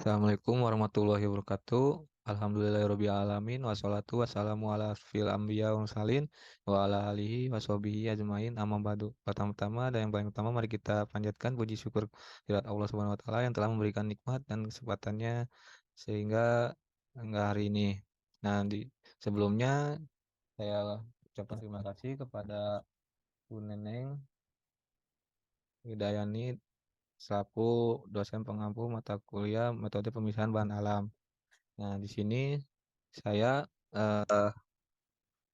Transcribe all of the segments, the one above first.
Assalamualaikum warahmatullahi wabarakatuh. Alhamdulillahirabbil alamin wassalatu wassalamu ala asyrofil anbiya wal mursalin wa ala alihi washabihi ajmain amma ba'du. Pertama-tama dan yang paling utama mari kita panjatkan puji syukur kehadirat Allah Subhanahu wa taala yang telah memberikan nikmat dan kesempatannya sehingga hingga hari ini. Nah, sebelumnya saya ucapkan terima kasih kepada Bu Neneng Hidayani selaku dosen pengampu mata kuliah metode pemisahan bahan alam. Nah, di sini saya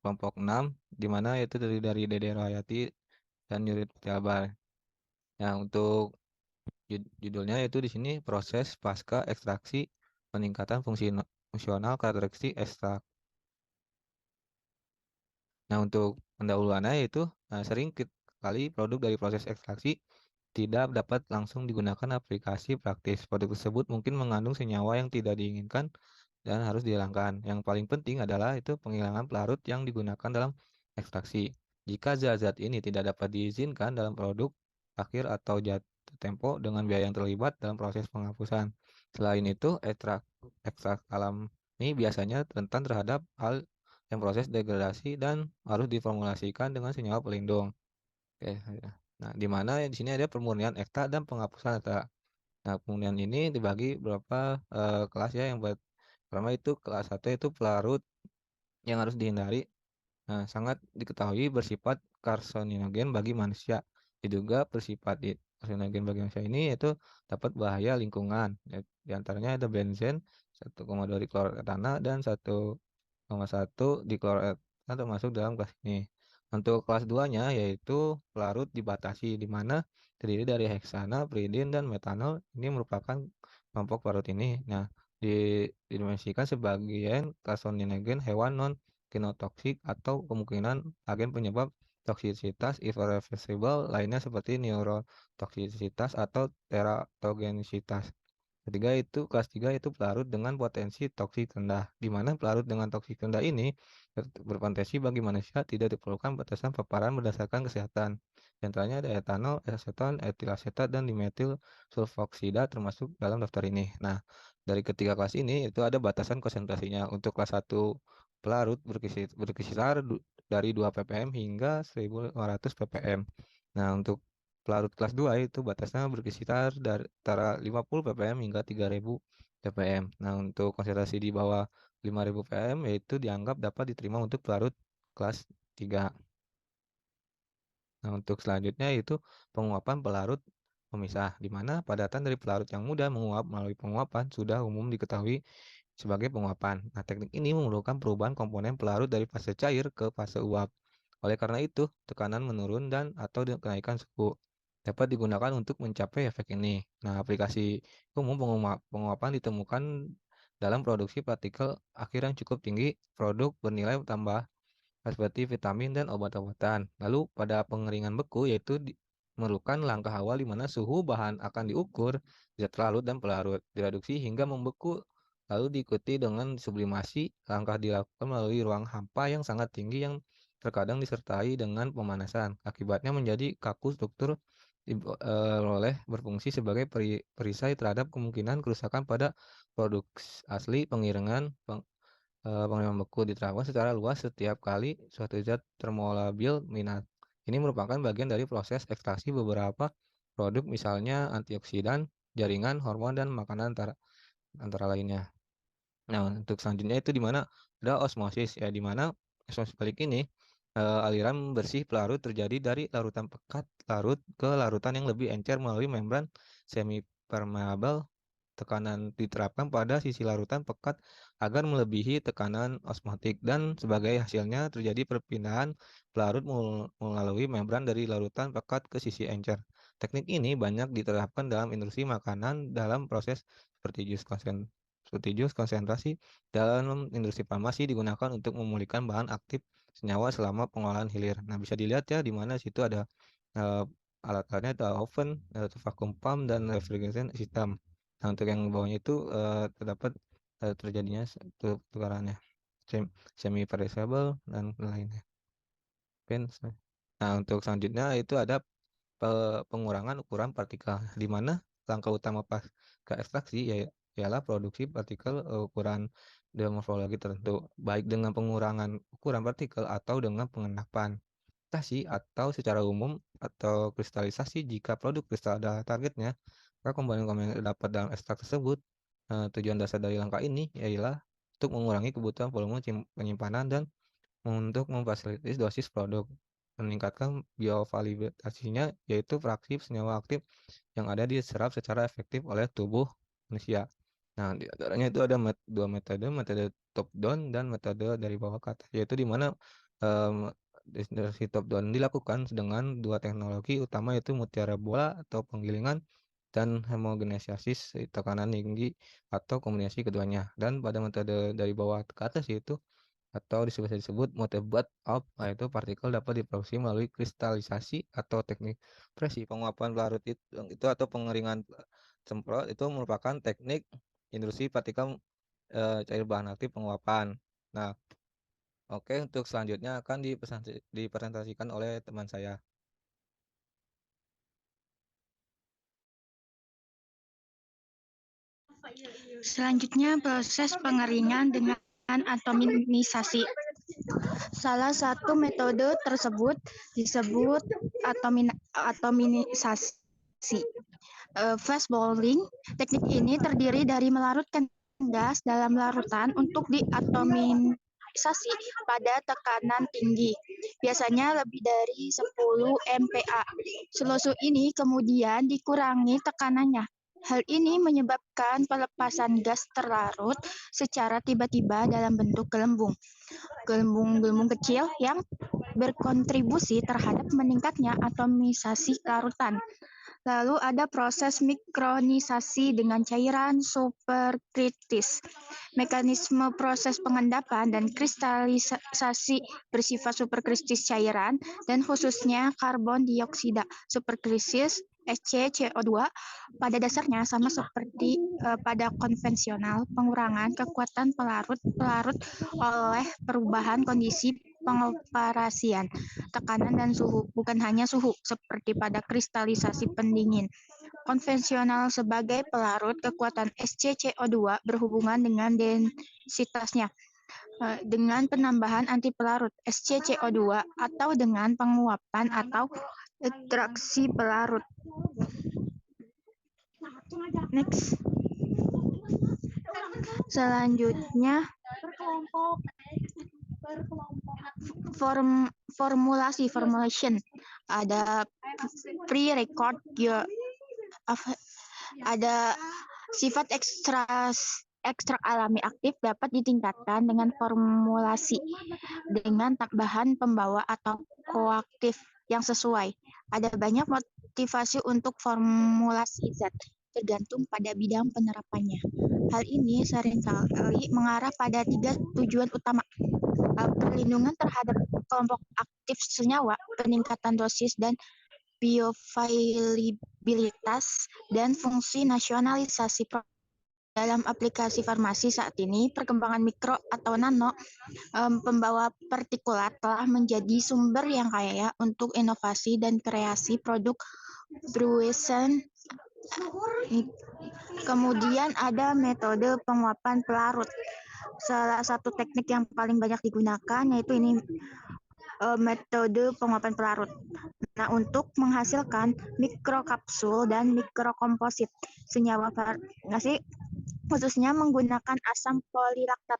kelompok 6 di mana itu dari Dede Rohayati dan Yurid Putialbar. Nah, untuk judulnya itu di sini proses pasca ekstraksi peningkatan fungsional karakteristik ekstrak. Nah, untuk pendahuluannya itu sering kali produk dari proses ekstraksi tidak dapat langsung digunakan aplikasi praktis. Produk tersebut mungkin mengandung senyawa yang tidak diinginkan dan harus dihilangkan. Yang paling penting adalah itu penghilangan pelarut yang digunakan dalam ekstraksi. Jika zat-zat ini tidak dapat diizinkan dalam produk akhir atau jatuh tempo dengan biaya yang terlibat dalam proses penghapusan. Selain itu, ekstrak alam ini biasanya rentan terhadap hal yang proses degradasi dan harus diformulasikan dengan senyawa pelindung. Oke, ya. Nah, di mana di sini ada pemurnian ekstrak dan penghapusan ekstrak. Nah, pemurnian ini dibagi beberapa kelas ya. Pertama itu kelas 1 itu pelarut yang harus dihindari. Nah, sangat diketahui bersifat karsinogen bagi manusia. Diduga karsinogen bagi manusia ini yaitu dapat bahaya lingkungan. Di antaranya ada benzen 1,2 dikloretana dan 1,1 dikloretana termasuk dalam kelas ini. Untuk kelas 2-nya yaitu pelarut dibatasi di mana terdiri dari heksana, piridin, dan metanol. Ini merupakan kelompok pelarut ini. Nah, didimensikan sebagian karsinogen hewan non kinotoksik atau kemungkinan agen penyebab toksisitas irreversible lainnya seperti neurotoksisitas atau teratogenisitas. Kelas 3 itu pelarut dengan potensi toksik rendah, di mana pelarut dengan toksik rendah ini berpotensi bagi manusia tidak diperlukan batasan paparan berdasarkan kesehatan. Di antaranya ada etanol, aseton, etilasetat, dan dimetil sulfoksida termasuk dalam daftar ini. Nah, dari ketiga kelas ini itu ada batasan konsentrasinya. Untuk kelas 1 pelarut berkisar dari 2 ppm hingga 1.500 ppm. Nah, untuk pelarut kelas 2 itu batasnya berkisar dari antara 50 ppm hingga 3.000 ppm. Nah, untuk konsentrasi di bawah 5.000 ppm yaitu dianggap dapat diterima untuk pelarut kelas 3. Nah, untuk selanjutnya itu penguapan pelarut pemisah, di mana padatan dari pelarut yang mudah menguap melalui penguapan sudah umum diketahui sebagai penguapan. Nah, teknik ini memerlukan perubahan komponen pelarut dari fase cair ke fase uap. Oleh karena itu, tekanan menurun dan atau kenaikan suhu dapat digunakan untuk mencapai efek ini. Nah, aplikasi umum penguapan ditemukan dalam produksi partikel akhir yang cukup tinggi, produk bernilai tambah seperti vitamin dan obat-obatan. Lalu pada pengeringan beku yaitu memerlukan langkah awal di mana suhu bahan akan diukur, zat larut dan pelarut, direduksi hingga membeku, lalu diikuti dengan sublimasi. Langkah dilakukan melalui ruang hampa yang sangat tinggi yang terkadang disertai dengan pemanasan. Akibatnya menjadi kaku struktur oleh berfungsi sebagai perisai terhadap kemungkinan kerusakan pada produk asli pengiringan. Pengiriman beku diterapkan secara luas setiap kali suatu zat termolabil minat. Ini merupakan bagian dari proses ekstraksi beberapa produk misalnya antioksidan, jaringan, hormon, dan makanan antara lainnya. Nah, untuk selanjutnya itu di mana ada osmosis ya, di mana osmosis balik ini aliran bersih pelarut terjadi dari larutan pekat larut ke larutan yang lebih encer melalui membran semipermeabel. Tekanan diterapkan pada sisi larutan pekat agar melebihi tekanan osmotik dan sebagai hasilnya terjadi perpindahan pelarut melalui membran dari larutan pekat ke sisi encer. Teknik ini banyak diterapkan dalam industri makanan dalam proses seperti jus konsentrasi dalam industri farmasi digunakan untuk memulihkan bahan aktif senyawa selama pengolahan hilir. Nah, bisa dilihat ya di mana situ ada eh, alat-alatnya ada oven, vacuum pump dan refrigeration system. Nah, untuk yang bawahnya itu terdapat terjadinya tukarannya semi perishable dan lainnya. Nah, untuk selanjutnya itu ada pengurangan ukuran partikel, di mana langkah utama pasca ekstraksi ialah produksi partikel ukuran dan morfologi tertentu, baik dengan pengurangan ukuran partikel atau dengan pengendapan. Fermentasi atau secara umum atau kristalisasi jika produk kristal adalah targetnya, maka komponen-komponen yang terdapat dalam ekstrak tersebut. Tujuan dasar dari langkah ini ialah untuk mengurangi kebutuhan volume penyimpanan dan untuk memfasilitasi dosis produk, meningkatkan bioavailabilitasnya, yaitu fraksi senyawa aktif yang ada diserap secara efektif oleh tubuh manusia. Nah, di antaranya itu ada dua metode, metode top down dan metode dari bawah ke atas, yaitu di mana distorsi top down dilakukan dengan dua teknologi utama, yaitu mutiara bola atau penggilingan dan homogeneisis tekanan tinggi atau kombinasi keduanya. Dan pada metode dari bawah ke atas yaitu atau bisa disebut mode bottom up, yaitu partikel dapat diproduksi melalui kristalisasi atau teknik presi penguapan pelarut itu atau pengeringan semprot itu merupakan teknik industri partikel cair bahan aktif penguapan. Nah, oke, untuk selanjutnya akan dipresentasikan oleh teman saya. Selanjutnya, proses pengeringan dengan atomisasi. Salah satu metode tersebut disebut atomisasi. Fast boiling. Teknik ini terdiri dari melarutkan gas dalam larutan untuk diatomisasi pada tekanan tinggi, biasanya lebih dari 10 MPa. Solusi ini kemudian dikurangi tekanannya. Hal ini menyebabkan pelepasan gas terlarut secara tiba-tiba dalam bentuk gelembung. Gelembung-gelembung kecil yang berkontribusi terhadap meningkatnya atomisasi larutan. Lalu ada proses mikronisasi dengan cairan superkritis. Mekanisme proses pengendapan dan kristalisasi bersifat superkritis cairan dan khususnya karbon dioksida superkritis SCCO2 pada dasarnya sama seperti pada konvensional, pengurangan kekuatan pelarut oleh perubahan kondisi pengoperasian, tekanan dan suhu, bukan hanya suhu seperti pada kristalisasi pendingin. Konvensional sebagai pelarut, kekuatan SCCO2 berhubungan dengan densitasnya dengan penambahan anti pelarut SCCO2 atau dengan penguapan atau ekstraksi pelarut. Next. Selanjutnya formulation. Ada pre-record ada sifat ekstrak alami aktif dapat ditingkatkan dengan formulasi dengan tambahan pembawa atau koaktif yang sesuai. Ada banyak motivasi untuk formulasi zat, tergantung pada bidang penerapannya. Hal ini seringkali mengarah pada 3 tujuan utama: perlindungan terhadap kelompok aktif senyawa, peningkatan dosis dan bioavailabilitas, dan fungsi nasionalisasi. Dalam aplikasi farmasi saat ini, perkembangan mikro atau nano pembawa partikulat telah menjadi sumber yang kaya untuk inovasi dan kreasi produk Bruesen. Kemudian ada metode penguapan pelarut. Salah satu teknik yang paling banyak digunakan yaitu ini metode penguapan pelarut. Nah, untuk menghasilkan mikrokapsul dan mikrokomposit senyawa farmasi, khususnya menggunakan asam polilaktat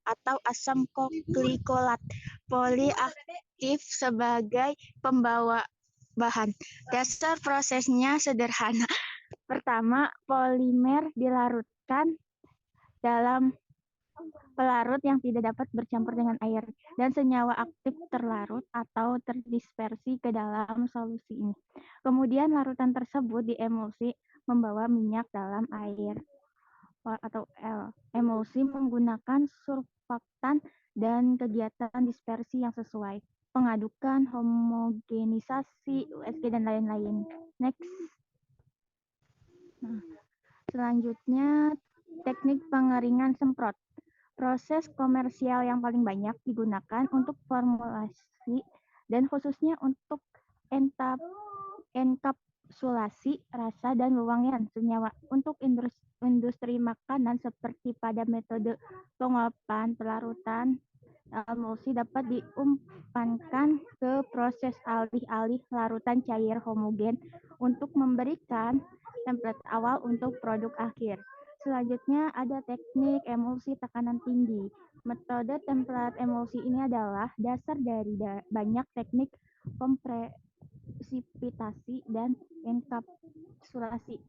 atau asam glikolat poliaktif sebagai pembawa bahan. Dasar prosesnya sederhana. Pertama, polimer dilarutkan dalam pelarut yang tidak dapat bercampur dengan air, dan senyawa aktif terlarut atau terdispersi ke dalam solusi ini. Kemudian larutan tersebut diemulsi membawa minyak dalam air atau emulsi menggunakan surfaktan dan kegiatan dispersi yang sesuai, pengadukan, homogenisasi, USG, dan lain-lain. Next. Nah, selanjutnya teknik pengeringan semprot. Proses komersial yang paling banyak digunakan untuk formulasi dan khususnya untuk enkapsulasi rasa dan wewangian senyawa untuk industri industri makanan seperti pada metode penguapan pelarutan emulsi dapat diumpankan ke proses alih-alih larutan cair homogen untuk memberikan template awal untuk produk akhir. Selanjutnya ada teknik emulsi tekanan tinggi. Metode template emulsi ini adalah dasar dari banyak teknik kompresipitasi dan enkapsulasi.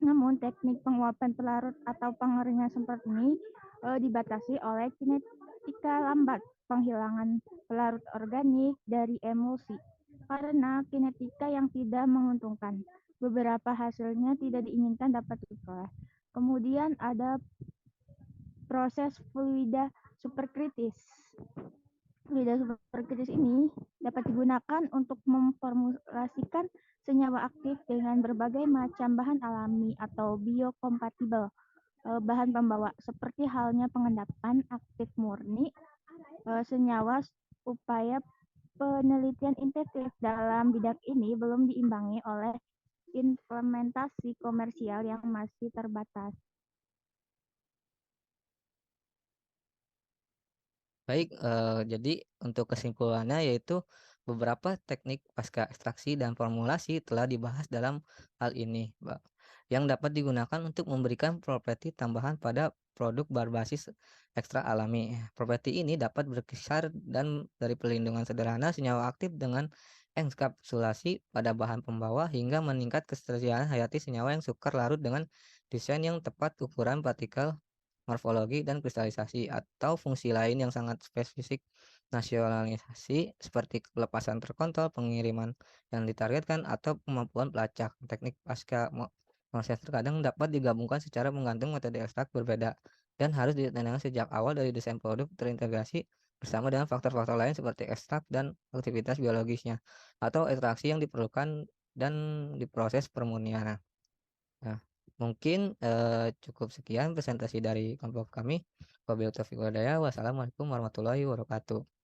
Namun teknik penguapan pelarut atau pengeringan seperti ini dibatasi oleh kinetika lambat penghilangan pelarut organik dari emulsi karena kinetika yang tidak menguntungkan. Beberapa hasilnya tidak diinginkan dapat diperoleh. Kemudian ada proses fluida superkritis. Fluida superkritis ini dapat digunakan untuk memformulasikan senyawa aktif dengan berbagai macam bahan alami atau biokompatibel bahan pembawa seperti halnya pengendapan aktif murni senyawa. Upaya penelitian intensif dalam bidang ini belum diimbangi oleh implementasi komersial yang masih terbatas. Baik, jadi untuk kesimpulannya yaitu beberapa teknik pasca ekstraksi dan formulasi telah dibahas dalam hal ini, Mbak, yang dapat digunakan untuk memberikan properti tambahan pada produk berbasis ekstra alami. Properti ini dapat berkisar dan dari perlindungan sederhana senyawa aktif dengan enkapsulasi pada bahan pembawa hingga meningkat ketersediaan hayati senyawa yang sukar larut dengan desain yang tepat ukuran partikel morfologi dan kristalisasi atau fungsi lain yang sangat spesifik. Nasionalisasi seperti kelepasan terkontrol, pengiriman yang ditargetkan, atau kemampuan pelacak. Teknik pasca proses terkadang dapat digabungkan secara menggantung metode ekstrak berbeda dan harus ditandakan sejak awal dari desain produk terintegrasi bersama dengan faktor-faktor lain seperti ekstrak dan aktivitas biologisnya atau ekstraksi yang diperlukan dan diproses permurnian. Nah, mungkin, cukup sekian presentasi dari kelompok kami. Wabillahi taufiq walhidayah. Wassalamualaikum warahmatullahi wabarakatuh.